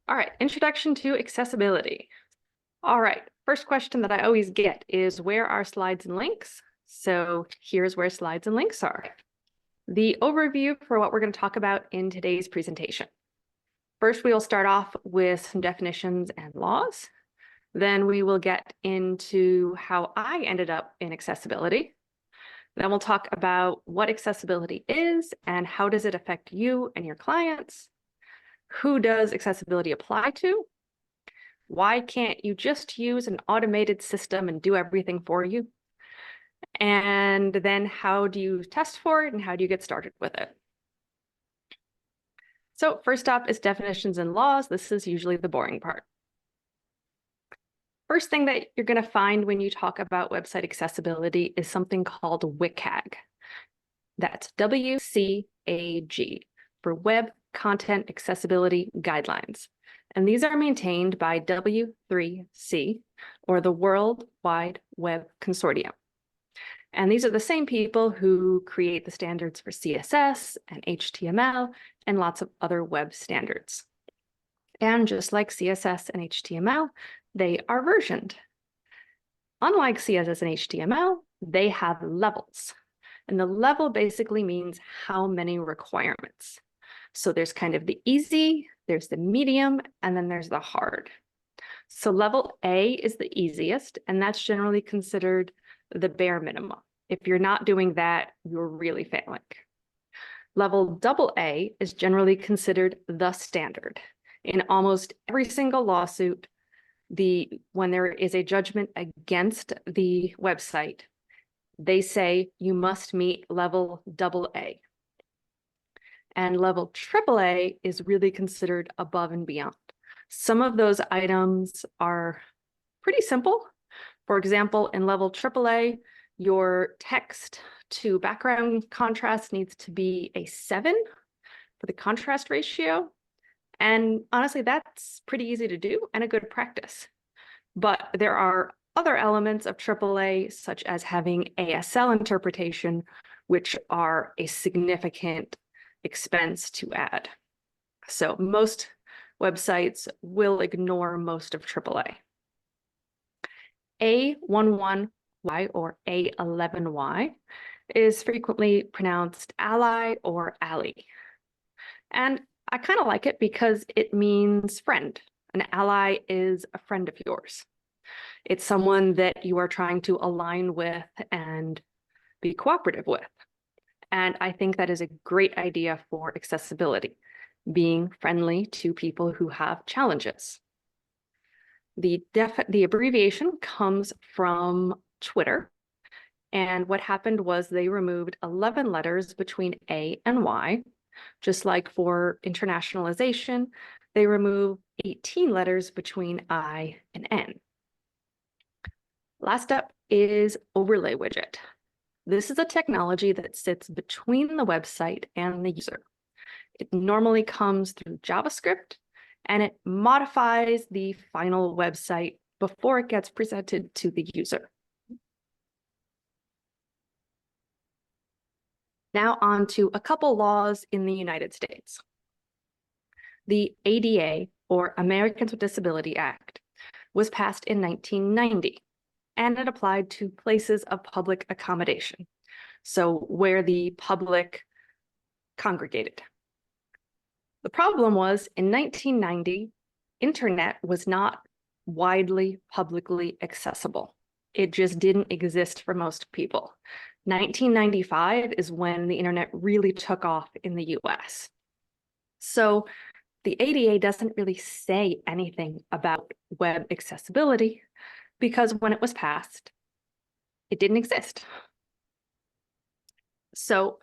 All right, introduction to accessibility. All right, first question that I always get is where are slides and links? So here's where slides and links are. The overview for what we're going to talk about in today's presentation. First, we will start off with some definitions and laws. Then we will get into how I ended up in accessibility. Then we'll talk about what accessibility is and how does it affect you and your clients. Who does accessibility apply to? Why can't you just use an automated system and do everything for you? And then how do you test for it and how do you get started with it? So first up is definitions and laws. This is usually the boring part. First thing that you're going to find when you talk about website accessibility is something called WCAG. That's WCAG for Web Content Accessibility Guidelines. And these are maintained by W3C, or the World Wide Web Consortium. And these are the same people who create the standards for CSS and HTML and lots of other web standards. And just like CSS and HTML, they are versioned. Unlike CSS and HTML, they have levels. And the level basically means how many requirements. So there's kind of the easy, there's the medium, and then there's the hard. So level A is the easiest, and that's generally considered the bare minimum. If you're not doing that, you're really failing. Level AA is generally considered the standard. In almost every single lawsuit, when there is a judgment against the website, they say you must meet level AA. And level AAA is really considered above and beyond. Some of those items are pretty simple. For example, in level AAA, your text to background contrast needs to be a 7 for the contrast ratio. And honestly, that's pretty easy to do and a good practice. But there are other elements of AAA, such as having ASL interpretation, which are a significant expense to add. So most websites will ignore most of AAA. A11Y or A11Y is frequently pronounced ally or ally. And I kind of like it because it means friend. An ally is a friend of yours. It's someone that you are trying to align with and be cooperative with. And I think that is a great idea for accessibility, being friendly to people who have challenges. The abbreviation comes from Twitter. And what happened was they removed 11 letters between A and Y. Just like for internationalization, they remove 18 letters between I and N. Last up is overlay widget. This is a technology that sits between the website and the user. It normally comes through JavaScript, and it modifies the final website before it gets presented to the user. Now on to a couple laws in the United States. The ADA, or Americans with Disability Act, was passed in 1990, and it applied to places of public accommodation, so where the public congregated. The problem was, in 1990, internet was not widely publicly accessible. It just didn't exist for most people. 1995 is when the internet really took off in the US. So the ADA doesn't really say anything about web accessibility because when it was passed, it didn't exist. So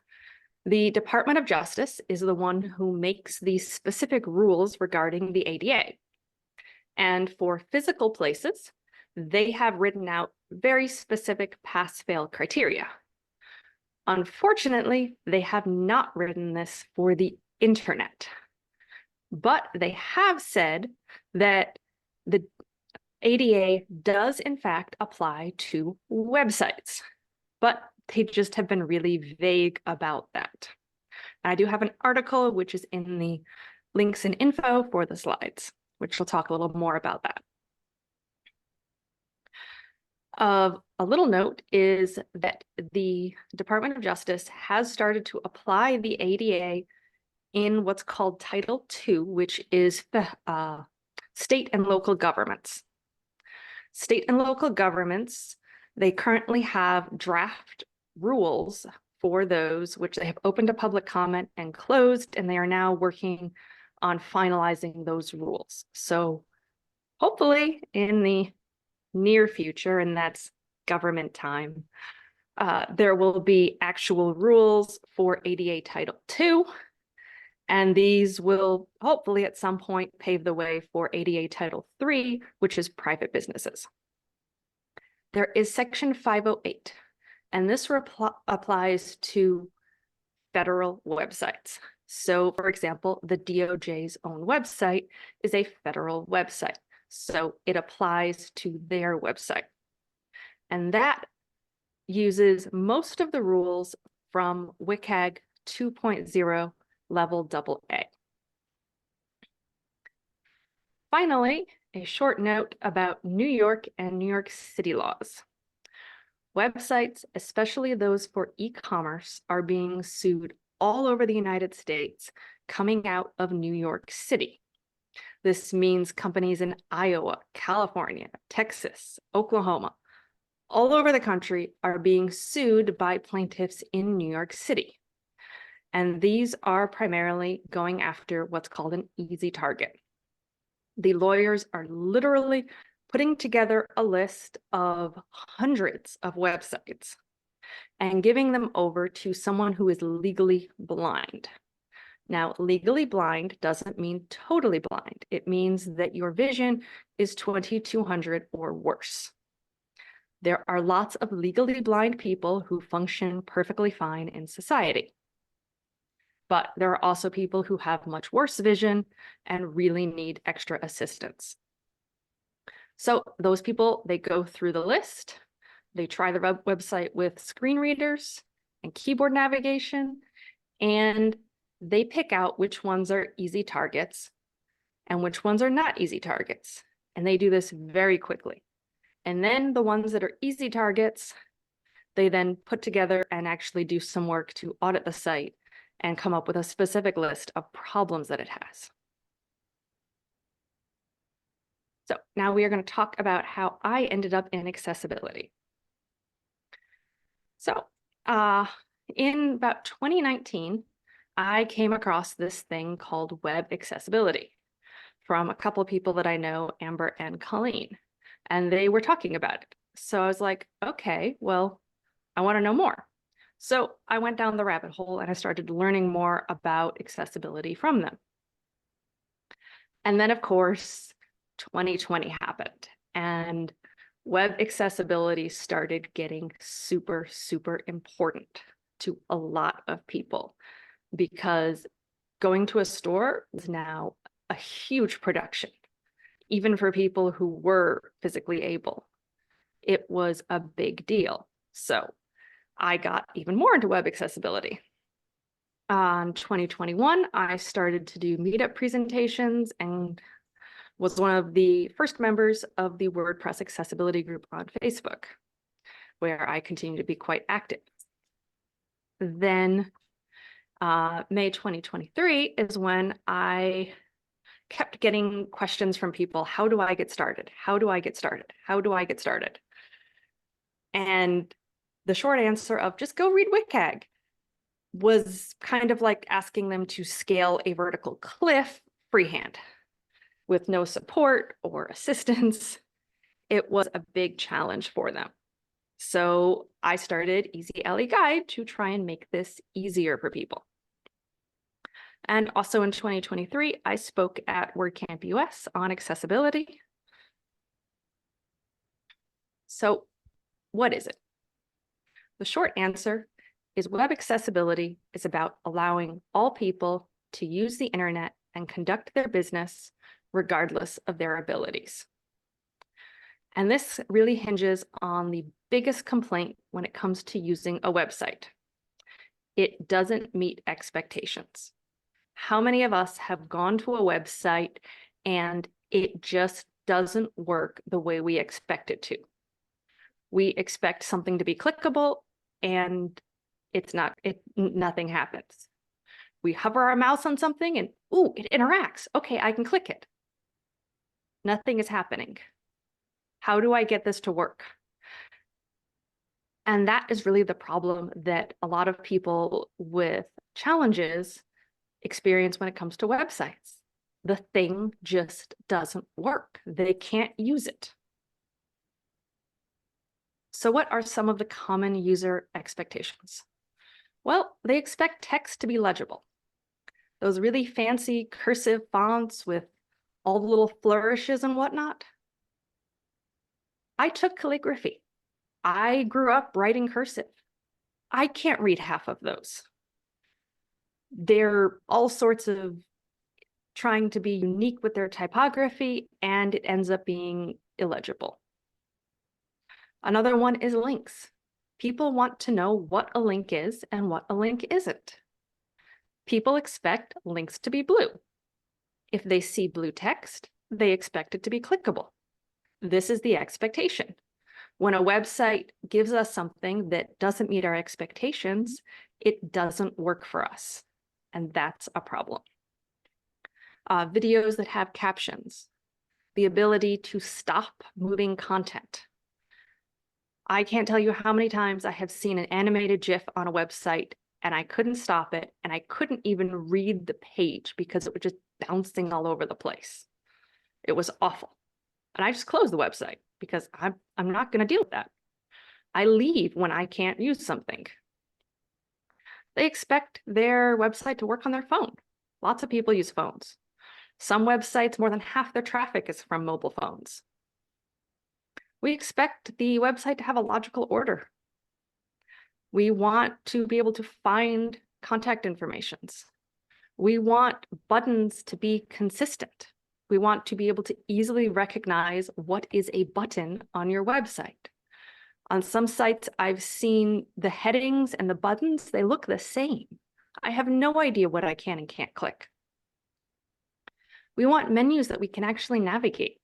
the Department of Justice is the one who makes the specific rules regarding the ADA. And for physical places, they have written out very specific pass-fail criteria. Unfortunately, they have not written this for the internet, but they have said that the ADA does in fact apply to websites, but they just have been really vague about that. I do have an article which is in the links and info for the slides, which we'll talk a little more about that. A little note is that the Department of Justice has started to apply the ADA in what's called Title II, which is state and local governments. State and local governments, they currently have draft rules for those, which they have opened to public comment and closed, and they are now working on finalizing those rules. So hopefully in the near future, and that's government time, there will be actual rules for ADA Title II, and these will hopefully at some point pave the way for ADA Title III, which is private businesses. There is Section 508, and this applies to federal websites. So, for example, the DOJ's own website is a federal website, so it applies to their website. And that uses most of the rules from WCAG 2.0 level AA. Finally, a short note about New York and New York City laws. Websites, especially those for e-commerce, are being sued all over the United States coming out of New York City. This means companies in Iowa, California, Texas, Oklahoma, all over the country are being sued by plaintiffs in New York City. And these are primarily going after what's called an easy target. The lawyers are literally putting together a list of hundreds of websites and giving them over to someone who is legally blind. Now, legally blind doesn't mean totally blind. It means that your vision is 20/200 or worse. There are lots of legally blind people who function perfectly fine in society. But there are also people who have much worse vision and really need extra assistance. So those people, they go through the list, they try the website with screen readers and keyboard navigation, and they pick out which ones are easy targets and which ones are not easy targets. And they do this very quickly. And then the ones that are easy targets, they then put together and actually do some work to audit the site and come up with a specific list of problems that it has. So now we are going to talk about how I ended up in accessibility. So in about 2019, I came across this thing called web accessibility from a couple of people that I know, Amber and Colleen, and they were talking about it. So I was like, okay, well, I want to know more. So I went down the rabbit hole and I started learning more about accessibility from them. And then, of course, 2020 happened and web accessibility started getting super, super important to a lot of people because going to a store is now a huge production, even for people who were physically able. It was a big deal. So I got even more into web accessibility. In 2021, I started to do meetup presentations and was one of the first members of the WordPress accessibility group on Facebook, where I continue to be quite active. Then May 2023 is when I kept getting questions from people. How do I get started? How do I get started? How do I get started? And the short answer of just go read WCAG was kind of like asking them to scale a vertical cliff freehand with no support or assistance. It was a big challenge for them. So I started Easy LE Guide to try and make this easier for people. And also in 2023, I spoke at WordCamp US on accessibility. So what is it? The short answer is web accessibility is about allowing all people to use the internet and conduct their business regardless of their abilities. And this really hinges on the biggest complaint when it comes to using a website. It doesn't meet expectations. How many of us have gone to a website and It just doesn't work the way we expect it to. We expect something to be clickable, and it's not, nothing happens. We hover our mouse on something and, ooh, it interacts. Okay, I can click it. Nothing is happening. How do I get this to work? And that is really the problem that a lot of people with challenges experience when it comes to websites. The thing just doesn't work. They can't use it. So what are some of the common user expectations? Well, they expect text to be legible. Those really fancy cursive fonts with all the little flourishes and whatnot. I took calligraphy. I grew up writing cursive. I can't read half of those. They're all sorts of trying to be unique with their typography, and it ends up being illegible. Another one is links. People want to know what a link is and what a link isn't. People expect links to be blue. If they see blue text, they expect it to be clickable. This is the expectation. When a website gives us something that doesn't meet our expectations, it doesn't work for us, and that's a problem. Videos that have captions, the ability to stop moving content. I can't tell you how many times I have seen an animated GIF on a website and I couldn't stop it, and I couldn't even read the page because it was just bouncing all over the place. It was awful. And I just closed the website because I'm not going to deal with that. I leave when I can't use something. They expect their website to work on their phone. Lots of people use phones. Some websites, more than half their traffic is from mobile phones. We expect the website to have a logical order. We want to be able to find contact informations. We want buttons to be consistent. We want to be able to easily recognize what is a button on your website. On some sites, I've seen the headings and the buttons, they look the same. I have no idea what I can and can't click. We want menus that we can actually navigate.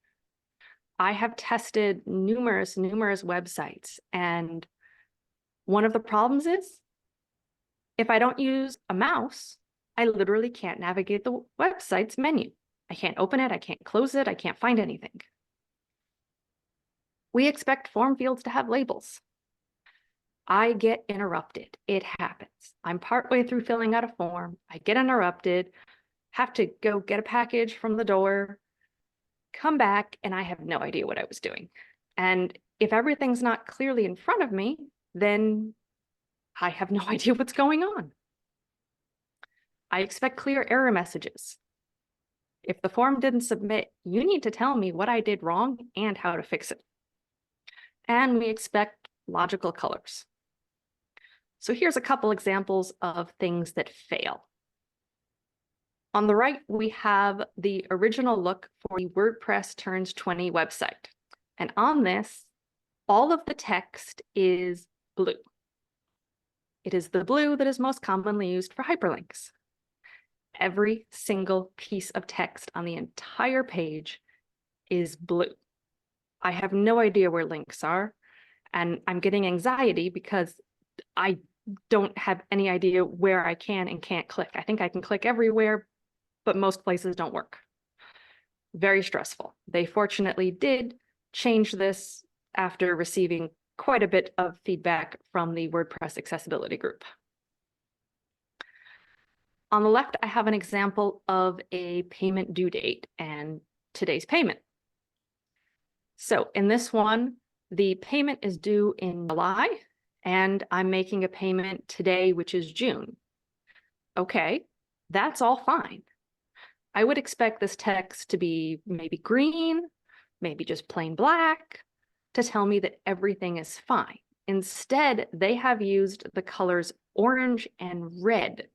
I have tested numerous websites, and one of the problems is if I don't use a mouse, I literally can't navigate the website's menu. I can't open it, I can't close it, I can't find anything. We expect form fields to have labels. I get interrupted. It happens. I'm partway through filling out a form. I get interrupted, have to go get a package from the door, come back, and I have no idea what I was doing. And if everything's not clearly in front of me, then I have no idea what's going on. I expect clear error messages. If the form didn't submit, you need to tell me what I did wrong and how to fix it. And we expect logical colors. So here's a couple examples of things that fail. On the right, we have the original look for the WordPress Turns 20 website. And on this, all of the text is blue. It is the blue that is most commonly used for hyperlinks. Every single piece of text on the entire page is blue. I have no idea where links are, and I'm getting anxiety because I don't have any idea where I can and can't click. I think I can click everywhere, but most places don't work. Very stressful. They fortunately did change this after receiving quite a bit of feedback from the WordPress accessibility group. On the left, I have an example of a payment due date and today's payment. So in this one, the payment is due in July, and I'm making a payment today, which is June. Okay, that's all fine. I would expect this text to be maybe green, maybe just plain black, to tell me that everything is fine. Instead, they have used the colors orange and red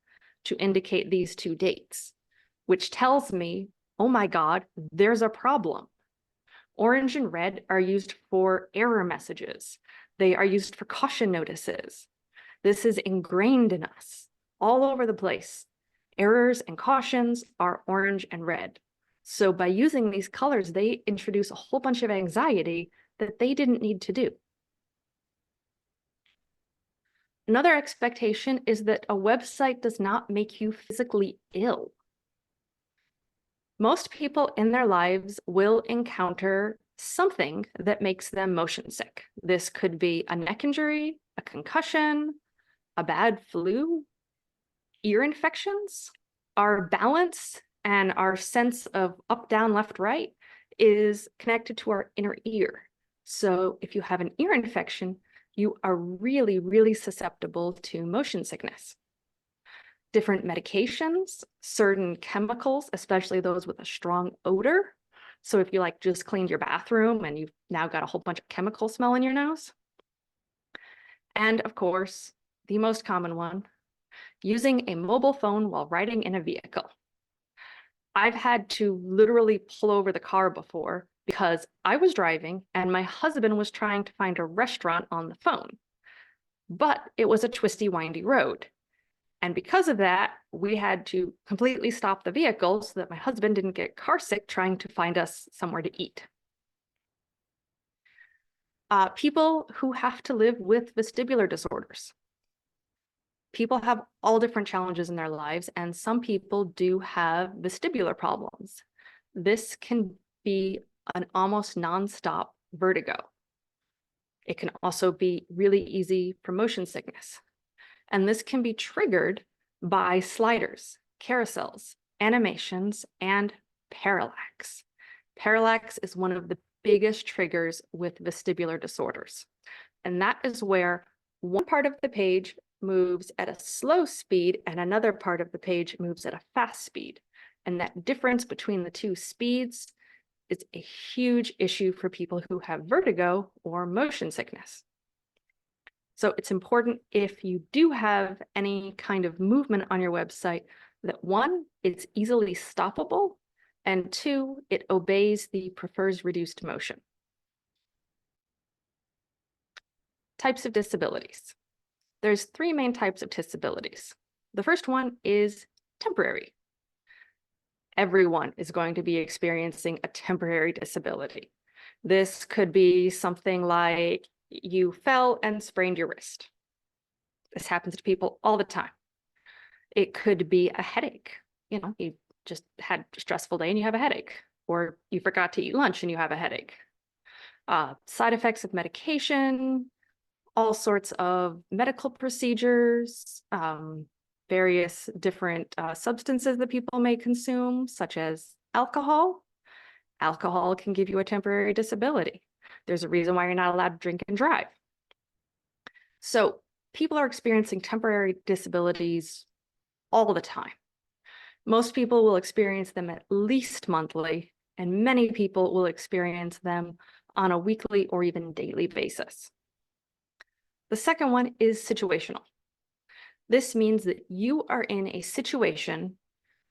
to indicate these two dates, which tells me, oh my God, there's a problem. Orange and red are used for error messages. They are used for caution notices. This is ingrained in us all over the place. Errors and cautions are orange and red. So by using these colors, they introduce a whole bunch of anxiety that they didn't need to do. Another expectation is that a website does not make you physically ill. Most people in their lives will encounter something that makes them motion sick. This could be a neck injury, a concussion, a bad flu, ear infections. Our balance and our sense of up, down, left, right is connected to our inner ear. So if you have an ear infection, you are really, really susceptible to motion sickness. Different medications, certain chemicals, especially those with a strong odor. So if you like just cleaned your bathroom and you've now got a whole bunch of chemical smell in your nose. And of course, the most common one, using a mobile phone while riding in a vehicle. I've had to literally pull over the car before because I was driving and my husband was trying to find a restaurant on the phone, but it was a twisty, windy road. And because of that, we had to completely stop the vehicle so that my husband didn't get car sick trying to find us somewhere to eat. People who have to live with vestibular disorders. People have all different challenges in their lives, and some people do have vestibular problems. This can be an almost nonstop vertigo. It can also be really easy for motion sickness. And this can be triggered by sliders, carousels, animations, and parallax. Parallax is one of the biggest triggers with vestibular disorders. And that is where one part of the page moves at a slow speed and another part of the page moves at a fast speed. And that difference between the two speeds is a huge issue for people who have vertigo or motion sickness. So it's important if you do have any kind of movement on your website that one, it's easily stoppable, and two, it obeys the prefers reduced motion. Types of disabilities. There's three main types of disabilities. The first one is temporary. Everyone is going to be experiencing a temporary disability. This could be something like you fell and sprained your wrist. This happens to people all the time. It could be a headache. You know, you just had a stressful day and you have a headache, or you forgot to eat lunch and you have a headache. Side effects of medication, all sorts of medical procedures, various different substances that people may consume, such as alcohol. Alcohol can give you a temporary disability. There's a reason why you're not allowed to drink and drive. So people are experiencing temporary disabilities all the time. Most people will experience them at least monthly, and many people will experience them on a weekly or even daily basis. The second one is situational. This means that you are in a situation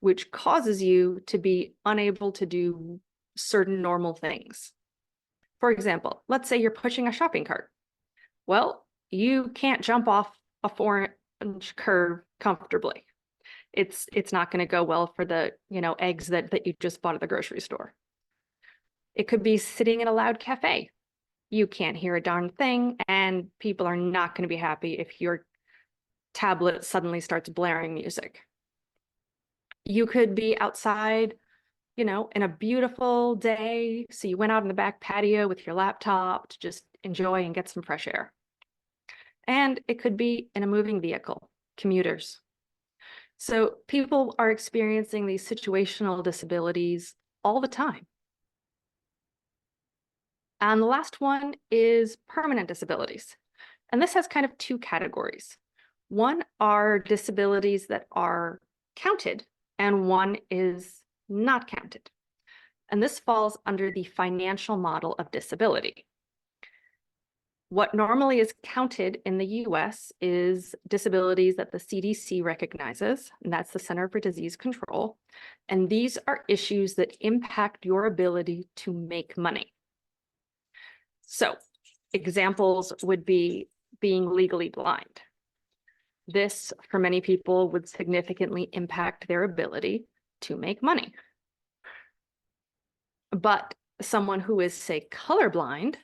which causes you to be unable to do certain normal things. For example, let's say you're pushing a shopping cart. Well, you can't jump off a 4-inch curve comfortably. It's not going to go well for the, eggs that you just bought at the grocery store. It could be sitting in a loud cafe. You can't hear a darn thing, and people are not going to be happy if your tablet suddenly starts blaring music. You could be outside, in a beautiful day. So you went out in the back patio with your laptop to just enjoy and get some fresh air. And it could be in a moving vehicle, commuters. So people are experiencing these situational disabilities all the time. And the last one is permanent disabilities. And this has kind of two categories. One are disabilities that are counted, and one is not counted. And this falls under the financial model of disability. What normally is counted in the US is disabilities that the CDC recognizes, and that's the Center for Disease Control. And these are issues that impact your ability to make money. So examples would be being legally blind. This, for many people, would significantly impact their ability to make money. But someone who is, say, colorblind,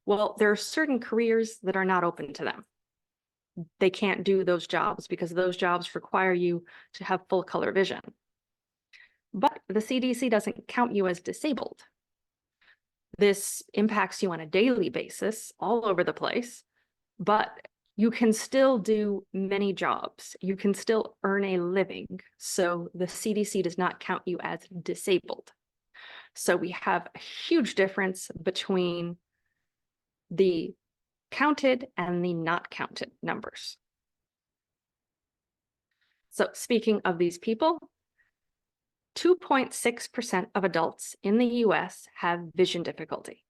well, there are certain careers that are not open to them. They can't do those jobs because those jobs require you to have full color vision. But the CDC doesn't count you as disabled. This impacts you on a daily basis all over the place, but you can still do many jobs. You can still earn a living. So the CDC does not count you as disabled. So we have a huge difference between the counted and the not counted numbers. So speaking of these people, 2.6% of adults in the US have vision difficulty.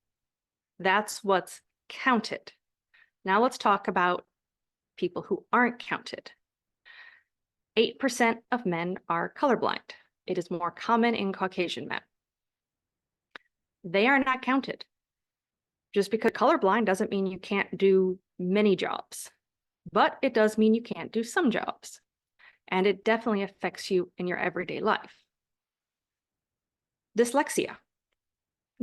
That's what's counted. Now let's talk about people who aren't counted. 8% of men are colorblind. It is more common in Caucasian men. They are not counted. Just because colorblind doesn't mean you can't do many jobs, but it does mean you can't do some jobs. And it definitely affects you in your everyday life. Dyslexia.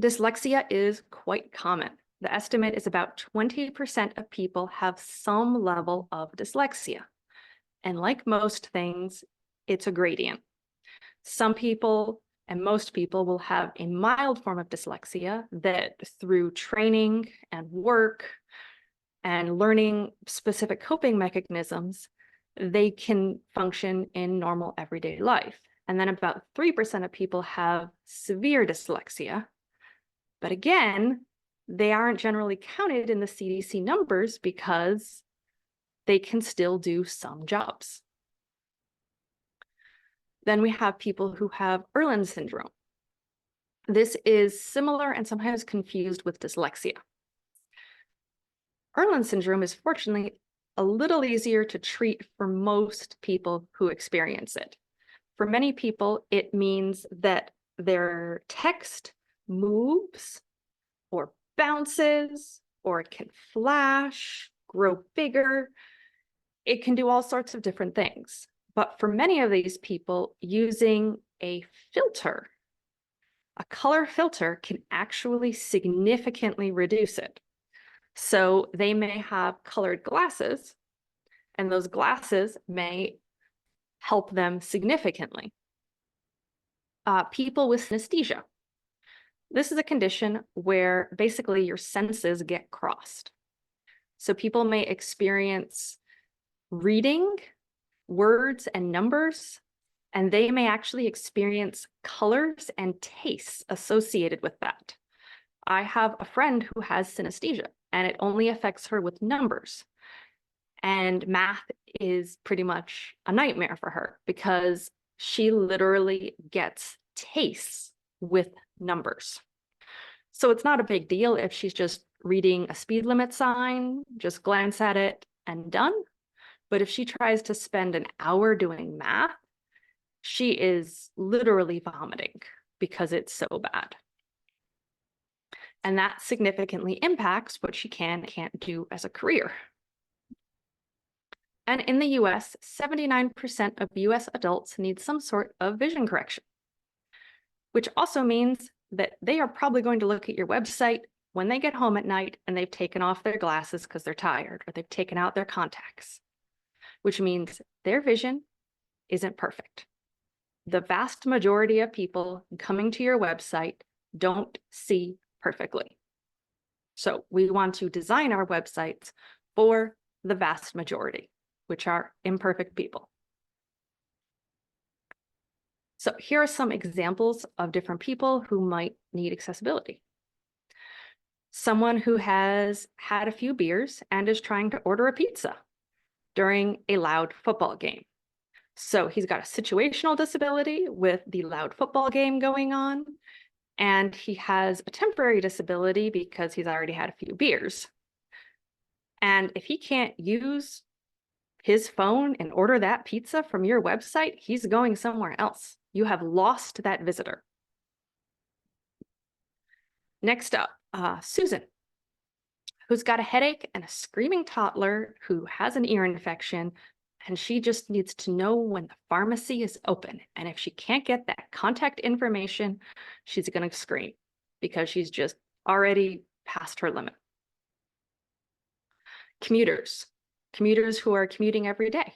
Dyslexia is quite common. The estimate is about 20% of people have some level of dyslexia. And like most things, it's a gradient. Some people and most people will have a mild form of dyslexia that through training and work and learning specific coping mechanisms, they can function in normal everyday life. And then about 3% of people have severe dyslexia. But again, they aren't generally counted in the CDC numbers because they can still do some jobs. Then we have people who have Irlen syndrome. This is similar and sometimes confused with dyslexia. Irlen syndrome is fortunately a little easier to treat for most people who experience it. For many people, it means that their text moves or bounces, or it can flash, grow bigger. It can do all sorts of different things. But for many of these people, using a filter, a color filter, can actually significantly reduce it. So they may have colored glasses, and those glasses may help them significantly. People with synesthesia. This is a condition where basically your senses get crossed. So people may experience reading words and numbers, and they may actually experience colors and tastes associated with that. I have a friend who has synesthesia, and it only affects her with numbers. And math is pretty much a nightmare for her because she literally gets tastes with numbers. So it's not a big deal if she's just reading a speed limit sign, just glance at it and done. But if she tries to spend an hour doing math, she is literally vomiting because it's so bad. And that significantly impacts what she can and can't do as a career. And in the US, 79% of US adults need some sort of vision correction, which also means that they are probably going to look at your website when they get home at night and they've taken off their glasses because they're tired, or they've taken out their contacts, which means their vision isn't perfect. The vast majority of people coming to your website don't see perfectly. So we want to design our websites for the vast majority, which are imperfect people. So here are some examples of different people who might need accessibility. Someone who has had a few beers and is trying to order a pizza during a loud football game. So he's got a situational disability with the loud football game going on, and he has a temporary disability because he's already had a few beers. And if he can't use his phone and order that pizza from your website, he's going somewhere else. You have lost that visitor. Next up, Susan, who's got a headache and a screaming toddler who has an ear infection and she just needs to know when the pharmacy is open. And if she can't get that contact information, she's going to scream because she's just already past her limit. Commuters who are commuting every day.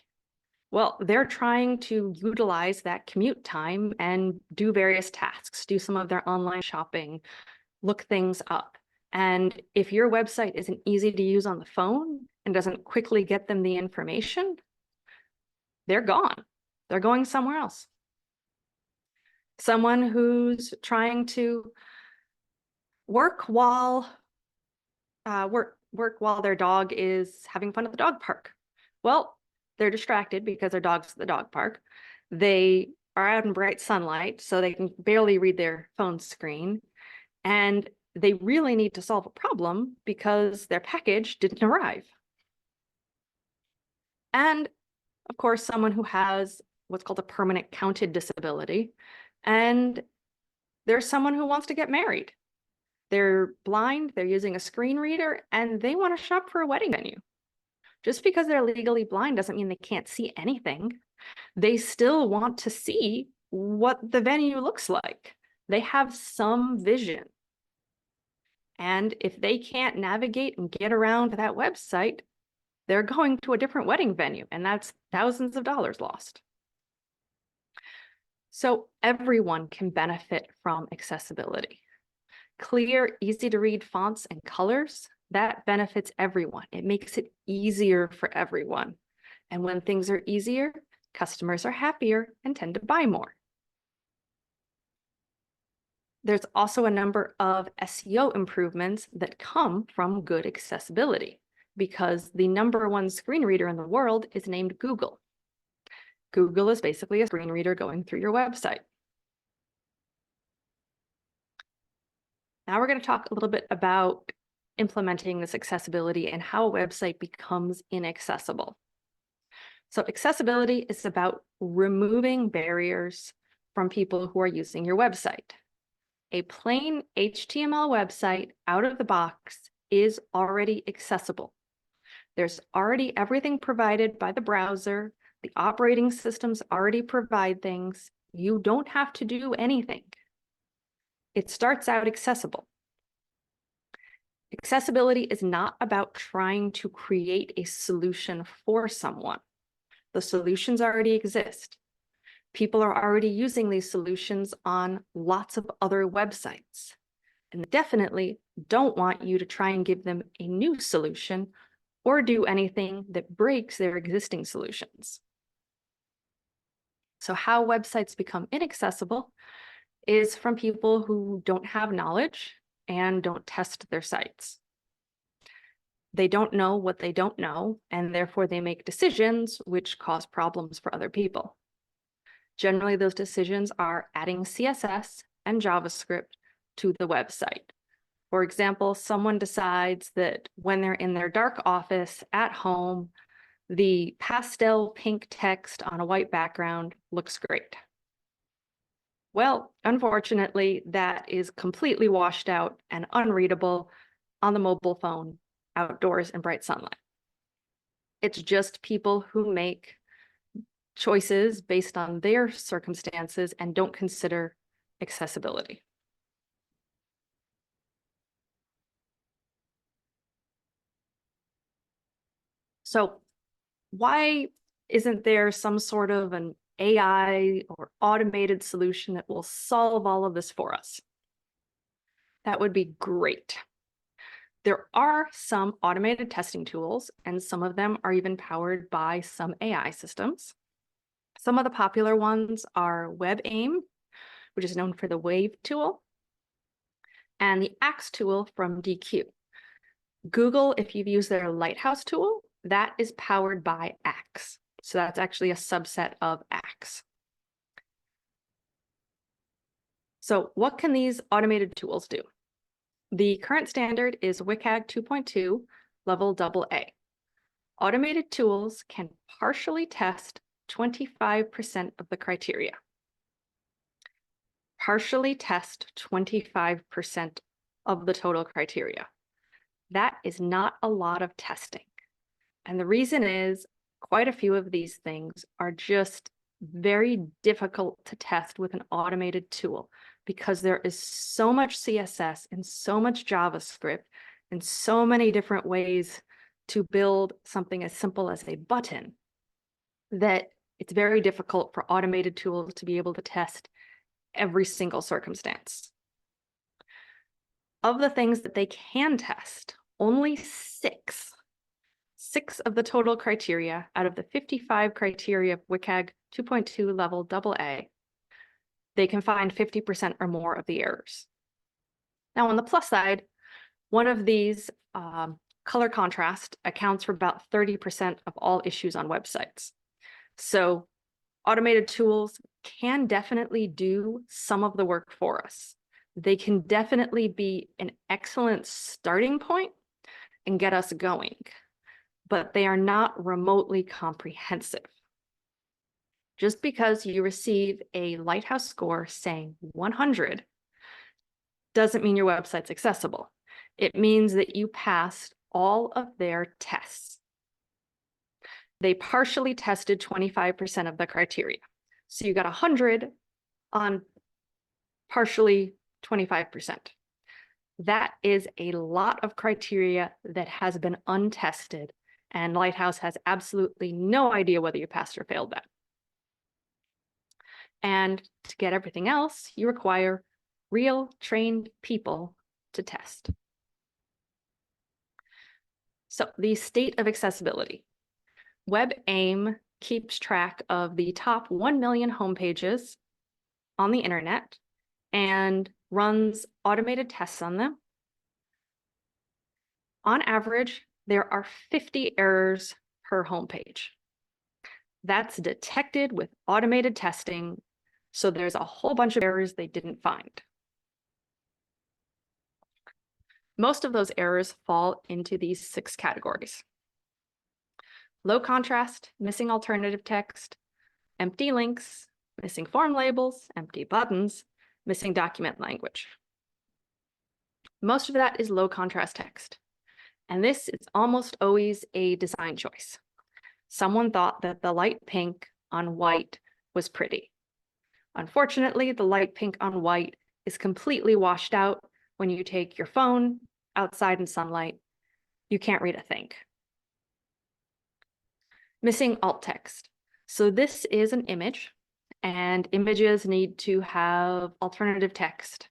Well, they're trying to utilize that commute time and do various tasks, do some of their online shopping, look things up. And if your website isn't easy to use on the phone and doesn't quickly get them the information, they're gone. They're going somewhere else. Someone who's trying to work while their dog is having fun at the dog park. Well, they're distracted because their dog's at the dog park. They are out in bright sunlight, so they can barely read their phone screen. And they really need to solve a problem because their package didn't arrive. And of course, someone who has what's called a permanent counted disability. And there's someone who wants to get married. They're blind, they're using a screen reader, and they want to shop for a wedding venue. Just because they're legally blind doesn't mean they can't see anything. They still want to see what the venue looks like. They have some vision. And if they can't navigate and get around that website, they're going to a different wedding venue, and that's thousands of dollars lost. So everyone can benefit from accessibility. Clear, easy to read fonts and colors, that benefits everyone. It makes it easier for everyone. And when things are easier, customers are happier and tend to buy more. There's also a number of SEO improvements that come from good accessibility, because the #1 screen reader in the world is named Google. Google is basically a screen reader going through your website. Now we're going to talk a little bit about implementing this accessibility and how a website becomes inaccessible. So accessibility is about removing barriers from people who are using your website. A plain HTML website out of the box is already accessible. There's already everything provided by the browser. The operating systems already provide things. You don't have to do anything. It starts out accessible. Accessibility is not about trying to create a solution for someone. The solutions already exist. People are already using these solutions on lots of other websites, and definitely don't want you to try and give them a new solution or do anything that breaks their existing solutions. So how websites become inaccessible is from people who don't have knowledge and don't test their sites. They don't know what they don't know, and therefore they make decisions which cause problems for other people. Generally, those decisions are adding CSS and JavaScript to the website. For example, someone decides that when they're in their dark office at home, the pastel pink text on a white background looks great. Well, unfortunately, that is completely washed out and unreadable on the mobile phone, outdoors in bright sunlight. It's just people who make choices based on their circumstances and don't consider accessibility. So why isn't there some sort of an AI or automated solution that will solve all of this for us? That would be great. There are some automated testing tools, and some of them are even powered by some AI systems. Some of the popular ones are WebAIM, which is known for the Wave tool, and the Axe tool from DQ. Google, if you've used their Lighthouse tool, that is powered by Axe. So that's actually a subset of Axe. So what can these automated tools do? The current standard is WCAG 2.2, level AA. Automated tools can partially test 25% of the criteria. Partially test 25% of the total criteria. That is not a lot of testing. And the reason is quite a few of these things are just very difficult to test with an automated tool because there is so much CSS and so much JavaScript and so many different ways to build something as simple as a button that it's very difficult for automated tools to be able to test every single circumstance. Of the things that they can test, only six of the total criteria out of the 55 criteria of WCAG 2.2 level AA, they can find 50% or more of the errors. Now on the plus side, one of these color contrast accounts for about 30% of all issues on websites. So automated tools can definitely do some of the work for us. They can definitely be an excellent starting point and get us going, but they are not remotely comprehensive. Just because you receive a Lighthouse score saying 100 doesn't mean your website's accessible. It means that you passed all of their tests. They partially tested 25% of the criteria. So you got 100 on partially 25%. That is a lot of criteria that has been untested, and Lighthouse has absolutely no idea whether you passed or failed that. And to get everything else, you require real trained people to test. So the state of accessibility. WebAIM keeps track of the top 1 million homepages on the internet and runs automated tests on them. On average, there are 50 errors per homepage. That's detected with automated testing, so there's a whole bunch of errors they didn't find. Most of those errors fall into these 6 categories: low contrast, missing alternative text, empty links, missing form labels, empty buttons, missing document language. Most of that is low contrast text. And this is almost always a design choice. Someone thought that the light pink on white was pretty. Unfortunately, the light pink on white is completely washed out when you take your phone outside in sunlight. You can't read a thing. Missing alt text. So this is an image, and images need to have alternative text.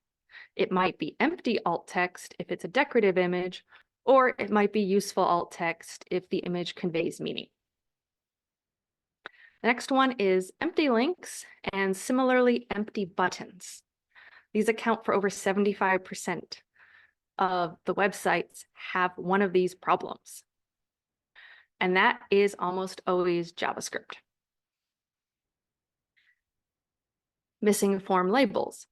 It might be empty alt text if it's a decorative image, or it might be useful alt text if the image conveys meaning. The next one is empty links and similarly empty buttons. These account for over 75% of the websites have one of these problems. And that is almost always JavaScript. Missing form labels.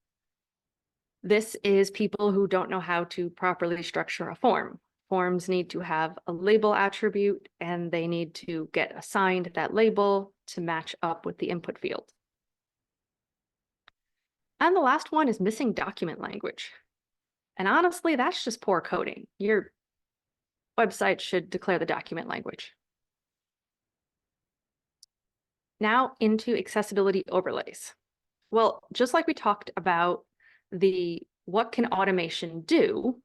This is people who don't know how to properly structure a form. Forms need to have a label attribute, and they need to get assigned that label to match up with the input field. And the last one is missing document language. And honestly, that's just poor coding. Your website should declare the document language. Now into accessibility overlays. Well, just like we talked about the what can automation do,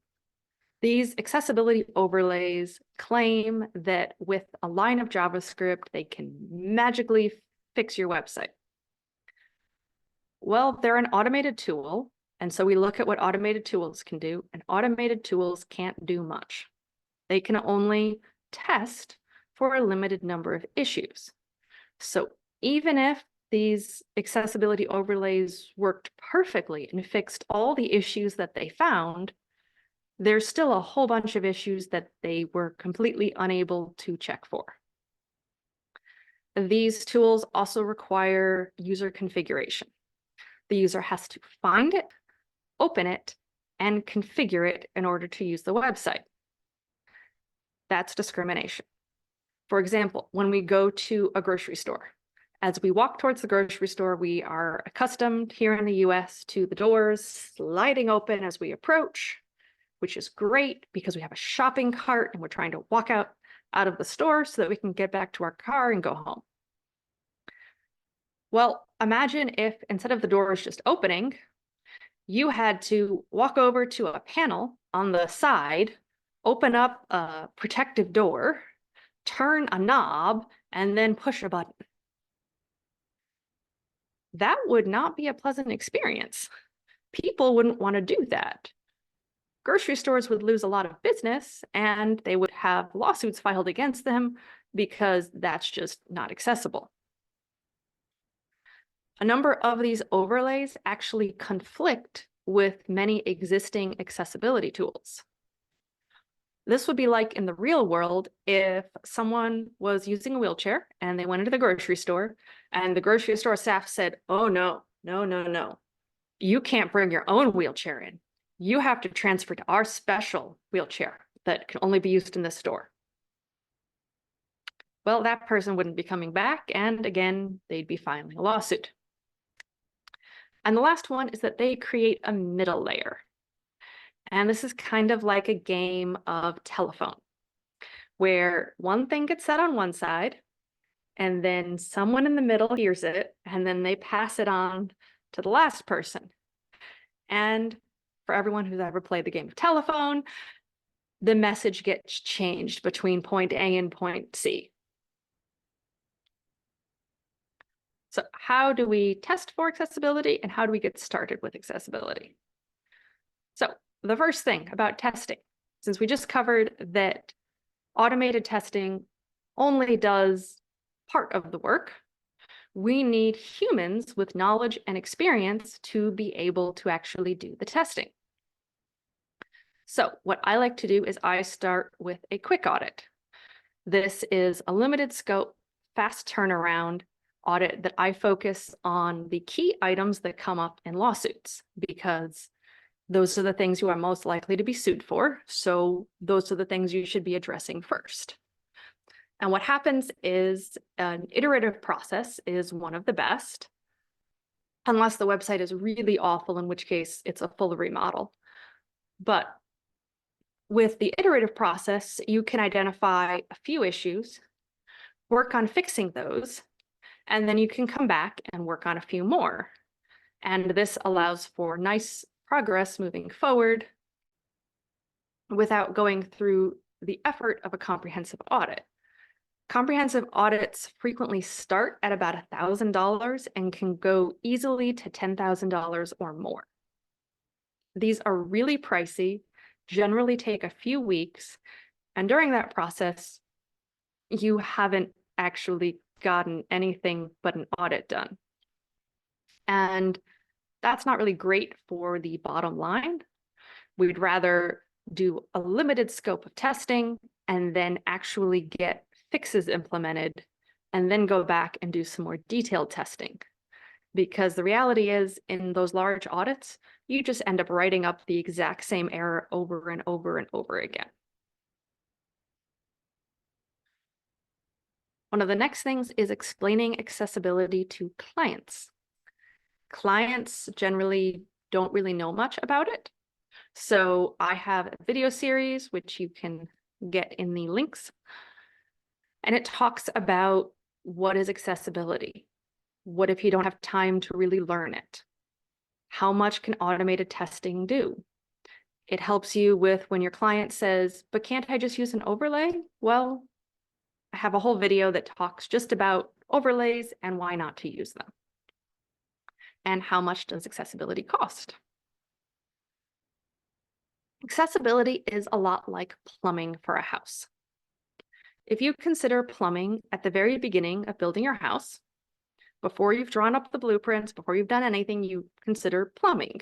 these accessibility overlays claim that with a line of JavaScript, they can magically fix your website. Well, they're an automated tool, and so we look at what automated tools can do, and automated tools can't do much. They can only test for a limited number of issues. So even if these accessibility overlays worked perfectly and fixed all the issues that they found, there's still a whole bunch of issues that they were completely unable to check for. These tools also require user configuration. The user has to find it, open it, and configure it in order to use the website. That's discrimination. For example, when we go to a grocery store, as we walk towards the grocery store, we are accustomed here in the US to the doors sliding open as we approach, which is great because we have a shopping cart and we're trying to walk out out of the store so that we can get back to our car and go home. Well, imagine if instead of the doors just opening, you had to walk over to a panel on the side, open up a protective door, turn a knob, and then push a button. That would not be a pleasant experience. People wouldn't want to do that. Grocery stores would lose a lot of business and they would have lawsuits filed against them because that's just not accessible. A number of these overlays actually conflict with many existing accessibility tools. This would be like in the real world if someone was using a wheelchair and they went into the grocery store and the grocery store staff said, "Oh, no, no, no, no. You can't bring your own wheelchair in. You have to transfer to our special wheelchair that can only be used in this store." Well, that person wouldn't be coming back, and again, they'd be filing a lawsuit. And the last one is that they create a middle layer. And this is kind of like a game of telephone, where one thing gets said on one side, and then someone in the middle hears it, and then they pass it on to the last person. And for everyone who's ever played the game of telephone, the message gets changed between point A and point C. So how do we test for accessibility and how do we get started with accessibility? So the first thing about testing, since we just covered that automated testing only does part of the work, we need humans with knowledge and experience to be able to actually do the testing. So what I like to do is I start with a quick audit. This is a limited scope, fast turnaround audit that I focus on the key items that come up in lawsuits, because those are the things you are most likely to be sued for. So those are the things you should be addressing first. And what happens is an iterative process is one of the best, unless the website is really awful, in which case it's a full remodel. But with the iterative process, you can identify a few issues, work on fixing those, and then you can come back and work on a few more. And this allows for nice progress moving forward without going through the effort of a comprehensive audit. Comprehensive audits frequently start at about $1,000 and can go easily to $10,000 or more. These are really pricey, generally take a few weeks, and during that process, you haven't actually gotten anything but an audit done. And that's not really great for the bottom line. We'd rather do a limited scope of testing and then actually get fixes implemented and then go back and do some more detailed testing. Because the reality is, in those large audits, you just end up writing up the exact same error over and over and over again. One of the next things is explaining accessibility to clients. Clients generally don't really know much about it. So I have a video series, which you can get in the links, and it talks about what is accessibility. What if you don't have time to really learn it? How much can automated testing do? It helps you with when your client says, "But can't I just use an overlay?" Well, I have a whole video that talks just about overlays and why not to use them. And how much does accessibility cost? Accessibility is a lot like plumbing for a house. If you consider plumbing at the very beginning of building your house, before you've drawn up the blueprints, before you've done anything, you consider plumbing.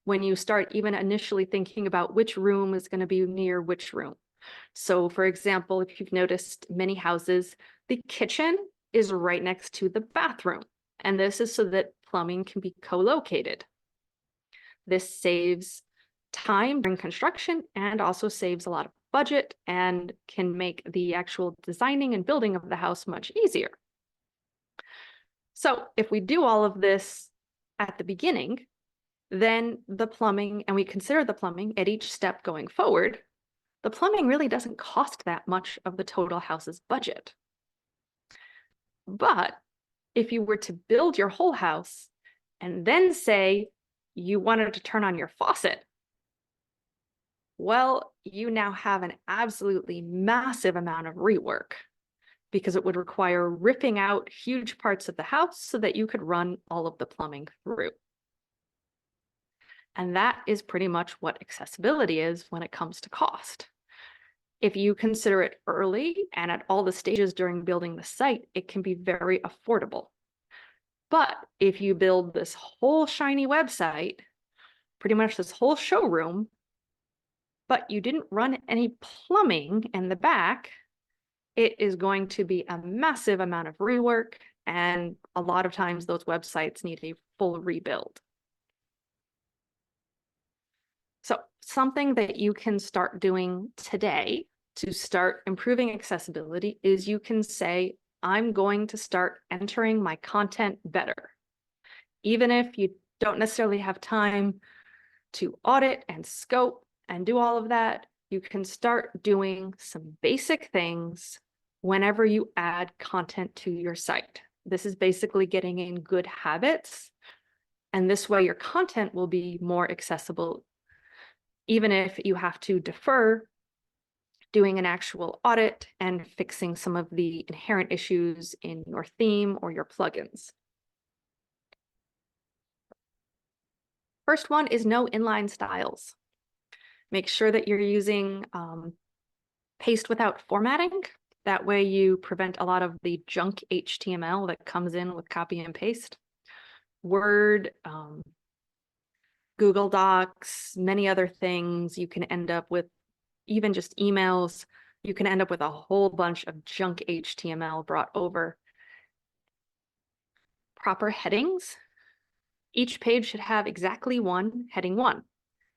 When you start even initially thinking about which room is going to be near which room. So for example, if you've noticed many houses, the kitchen is right next to the bathroom. And this is so that plumbing can be co-located. This saves time during construction and also saves a lot of budget and can make the actual designing and building of the house much easier. So if we do all of this at the beginning, then the plumbing, and we consider the plumbing at each step going forward, the plumbing really doesn't cost that much of the total house's budget. But if you were to build your whole house and then say you wanted to turn on your faucet, well, you now have an absolutely massive amount of rework because it would require ripping out huge parts of the house so that you could run all of the plumbing through. And that is pretty much what accessibility is when it comes to cost. If you consider it early and at all the stages during building the site, it can be very affordable. But if you build this whole shiny website, pretty much this whole showroom, but you didn't run any plumbing in the back, it is going to be a massive amount of rework. And a lot of times those websites need a full rebuild. So something that you can start doing today to start improving accessibility is you can say, I'm going to start entering my content better. Even if you don't necessarily have time to audit and scope and do all of that, you can start doing some basic things whenever you add content to your site. This is basically getting in good habits. And this way your content will be more accessible, even if you have to defer doing an actual audit and fixing some of the inherent issues in your theme or your plugins. First one is no inline styles. Make sure that you're using paste without formatting. That way you prevent a lot of the junk HTML that comes in with copy and paste. Word, Google Docs, many other things. You can end up with even just emails. You can end up with a whole bunch of junk HTML brought over. Proper headings. Each page should have exactly one heading 1.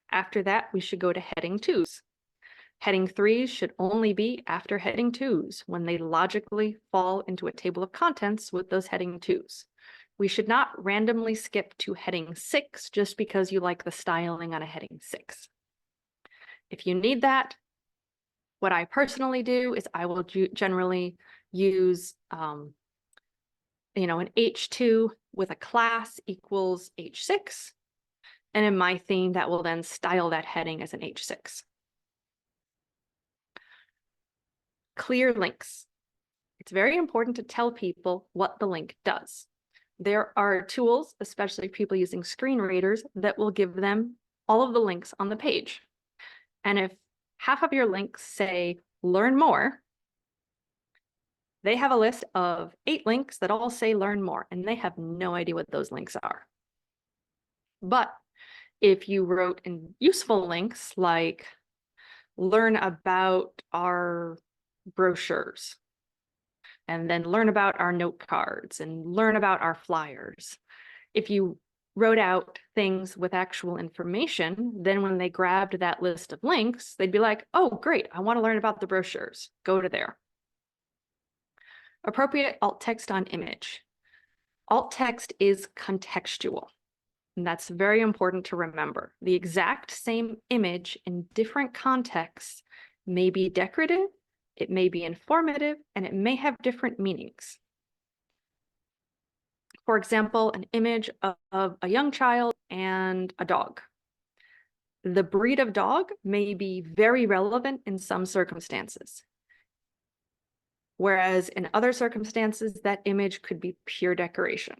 After that, we should go to heading 2s. Heading 3s should only be after heading 2s when they logically fall into a table of contents with those heading 2s. We should not randomly skip to heading 6 just because you like the styling on a heading 6. If you need that, what I personally do is I will generally use an H2 with a class equals H6. And in my theme, that will then style that heading as an H6. Clear links. It's very important to tell people what the link does. There are tools, especially people using screen readers, that will give them all of the links on the page. And if half of your links say learn more, they have a list of 8 links that all say learn more, and they have no idea what those links are. But if you wrote in useful links like learn about our brochures, and then learn about our note cards and learn about our flyers. If you wrote out things with actual information, then when they grabbed that list of links, they'd be like, oh, great, I want to learn about the brochures. Go to there. Appropriate alt text on image. Alt text is contextual, and that's very important to remember. The exact same image in different contexts may be decorative, it may be informative, and it may have different meanings. For example, an image of a young child and a dog. The breed of dog may be very relevant in some circumstances, whereas in other circumstances, that image could be pure decoration.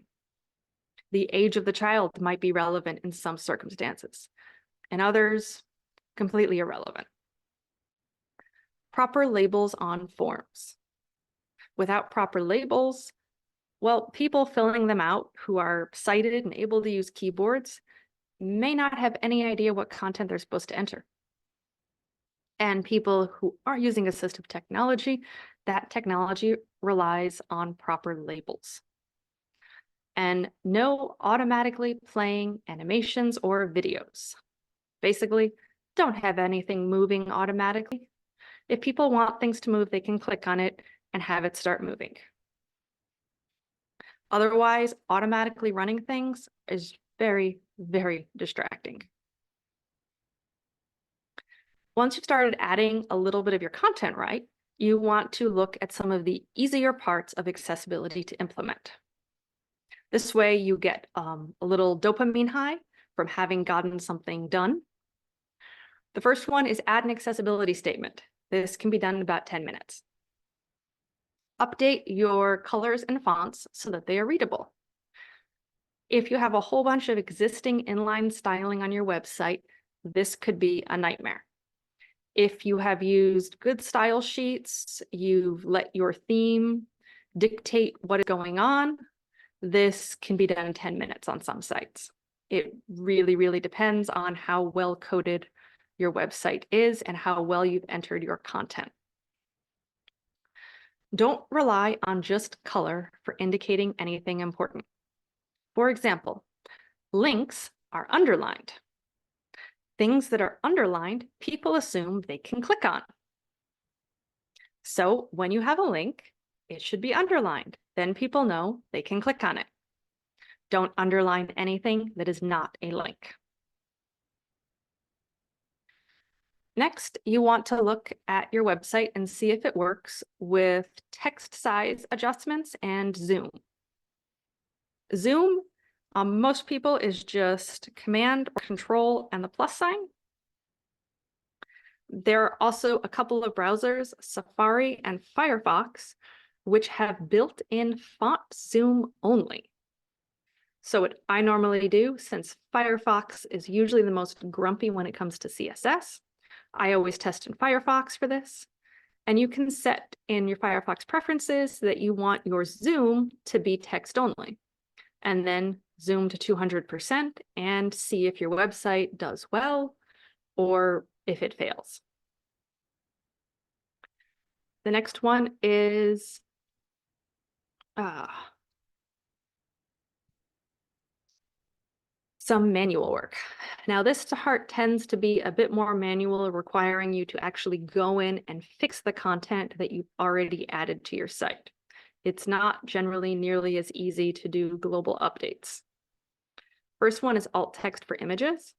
The age of the child might be relevant in some circumstances, and others, completely irrelevant. Proper labels on forms. Without proper labels, well, people filling them out who are sighted and able to use keyboards may not have any idea what content they're supposed to enter. And people who are using assistive technology, that technology relies on proper labels. And no automatically playing animations or videos. Basically, don't have anything moving automatically. If people want things to move, they can click on it and have it start moving. Otherwise, automatically running things is very, very distracting. Once you've started adding a little bit of your content right, you want to look at some of the easier parts of accessibility to implement. This way you get a little dopamine high from having gotten something done. The first one is add an accessibility statement. This can be done in about 10 minutes. Update your colors and fonts so that they are readable. If you have a whole bunch of existing inline styling on your website, this could be a nightmare. If you have used good style sheets, you've let your theme dictate what is going on, this can be done in 10 minutes on some sites. It really, really depends on how well coded your website is and how well you've entered your content. Don't rely on just color for indicating anything important. For example, links are underlined. Things that are underlined, people assume they can click on. So when you have a link, it should be underlined. Then people know they can click on it. Don't underline anything that is not a link. Next, you want to look at your website and see if it works with text size adjustments and zoom. Zoom, most people is just Command or Control and the plus sign. There are also a couple of browsers, Safari and Firefox, which have built-in font zoom only. So what I normally do, since Firefox is usually the most grumpy when it comes to CSS, I always test in Firefox for this. And you can set in your Firefox preferences that you want your zoom to be text only. And then zoom to 200% and see if your website does well or if it fails. The next one is some manual work. Now, this part tends to be a bit more manual, requiring you to actually go in and fix the content that you've already added to your site. It's not generally nearly as easy to do global updates. First one is alt text for images.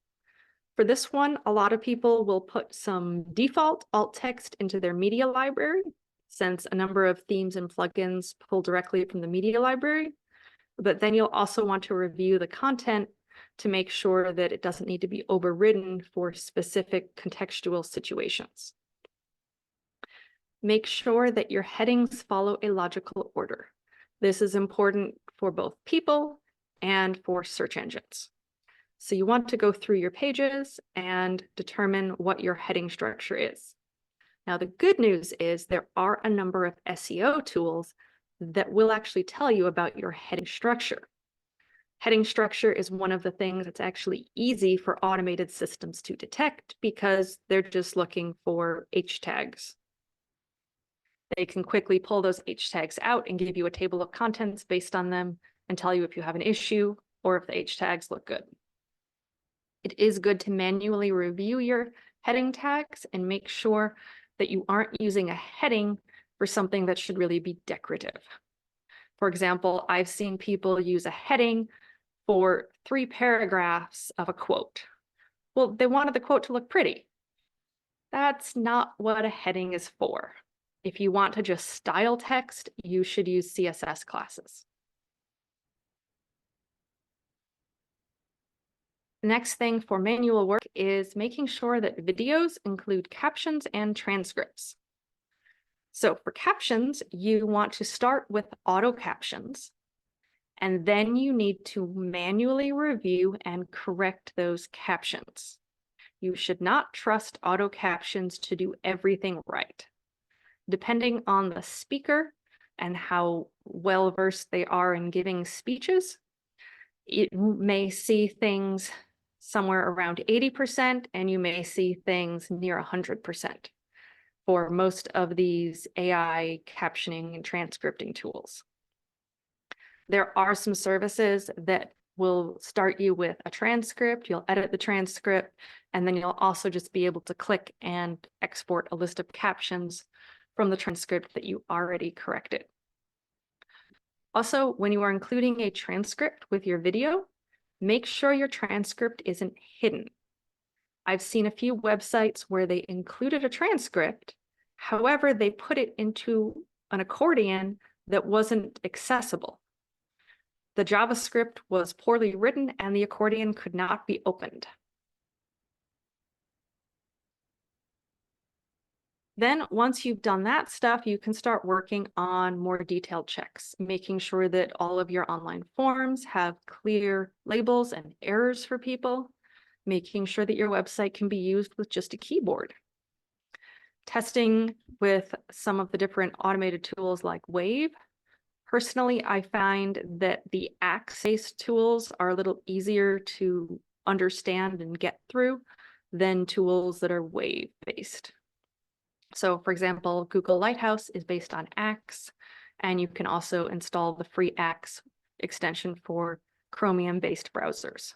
For this one, a lot of people will put some default alt text into their media library, since a number of themes and plugins pull directly from the media library. But then you'll also want to review the content to make sure that it doesn't need to be overridden for specific contextual situations. Make sure that your headings follow a logical order. This is important for both people and for search engines. So you want to go through your pages and determine what your heading structure is. Now, the good news is there are a number of SEO tools that will actually tell you about your heading structure. Heading structure is one of the things that's actually easy for automated systems to detect because they're just looking for H tags. They can quickly pull those H tags out and give you a table of contents based on them and tell you if you have an issue or if the H tags look good. It is good to manually review your heading tags and make sure that you aren't using a heading for something that should really be decorative. For example, I've seen people use a heading for 3 paragraphs of a quote. Well, they wanted the quote to look pretty. That's not what a heading is for. If you want to just style text, you should use CSS classes. The next thing for manual work is making sure that videos include captions and transcripts. So for captions, you want to start with auto captions, and then you need to manually review and correct those captions. You should not trust auto captions to do everything right. Depending on the speaker and how well versed they are in giving speeches, it may see things somewhere around 80%, and you may see things near 100% for most of these AI captioning and transcripting tools. There are some services that will start you with a transcript, you'll edit the transcript, and then you'll also just be able to click and export a list of captions from the transcript that you already corrected. Also, when you are including a transcript with your video, make sure your transcript isn't hidden. I've seen a few websites where they included a transcript. However, they put it into an accordion that wasn't accessible. The JavaScript was poorly written and the accordion could not be opened. Then once you've done that stuff, you can start working on more detailed checks, making sure that all of your online forms have clear labels and errors for people, making sure that your website can be used with just a keyboard. Testing with some of the different automated tools like Wave. Personally, I find that the Axe-based tools are a little easier to understand and get through than tools that are Wave-based. So for example, Google Lighthouse is based on Axe, and you can also install the free Axe extension for Chromium-based browsers.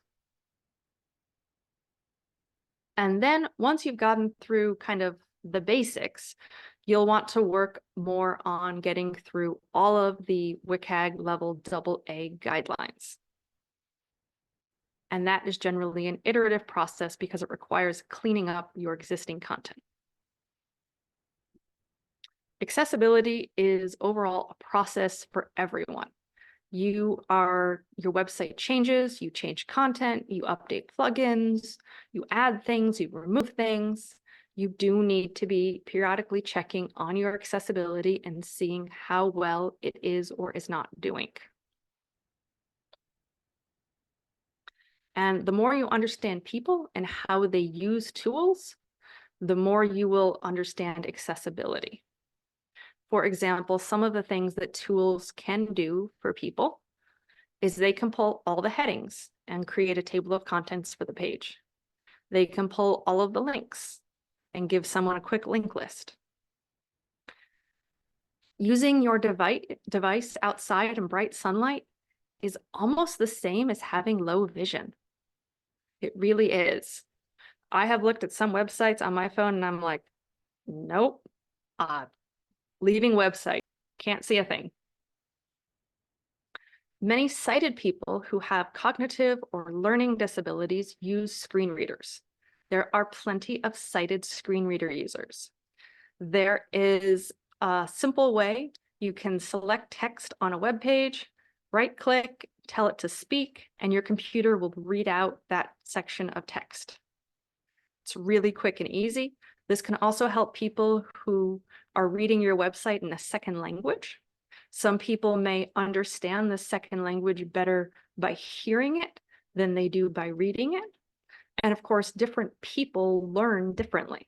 And then once you've gotten through kind of the basics, you'll want to work more on getting through all of the WCAG level AA guidelines. And that is generally an iterative process because it requires cleaning up your existing content. Accessibility is overall a process for everyone. Your website changes, you change content, you update plugins, you add things, you remove things. You do need to be periodically checking on your accessibility and seeing how well it is or is not doing. And the more you understand people and how they use tools, the more you will understand accessibility. For example, some of the things that tools can do for people is they can pull all the headings and create a table of contents for the page. They can pull all of the links and give someone a quick link list. Using your device outside in bright sunlight is almost the same as having low vision. It really is. I have looked at some websites on my phone and I'm like, nope, leaving website, can't see a thing. Many sighted people who have cognitive or learning disabilities use screen readers. There are plenty of sighted screen reader users. There is a simple way you can select text on a web page, right-click, tell it to speak, and your computer will read out that section of text. It's really quick and easy. This can also help people who are reading your website in a second language. Some people may understand the second language better by hearing it than they do by reading it. And of course, different people learn differently.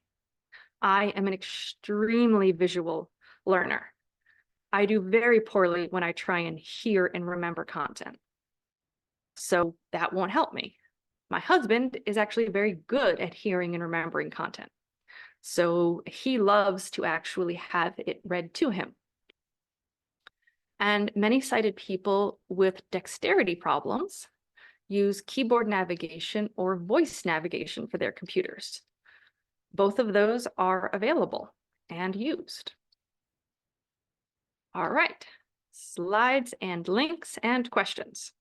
I am an extremely visual learner. I do very poorly when I try and hear and remember content. So that won't help me. My husband is actually very good at hearing and remembering content. So he loves to actually have it read to him. And many sighted people with dexterity problems use keyboard navigation or voice navigation for their computers. Both of those are available and used. All right, slides and links and questions.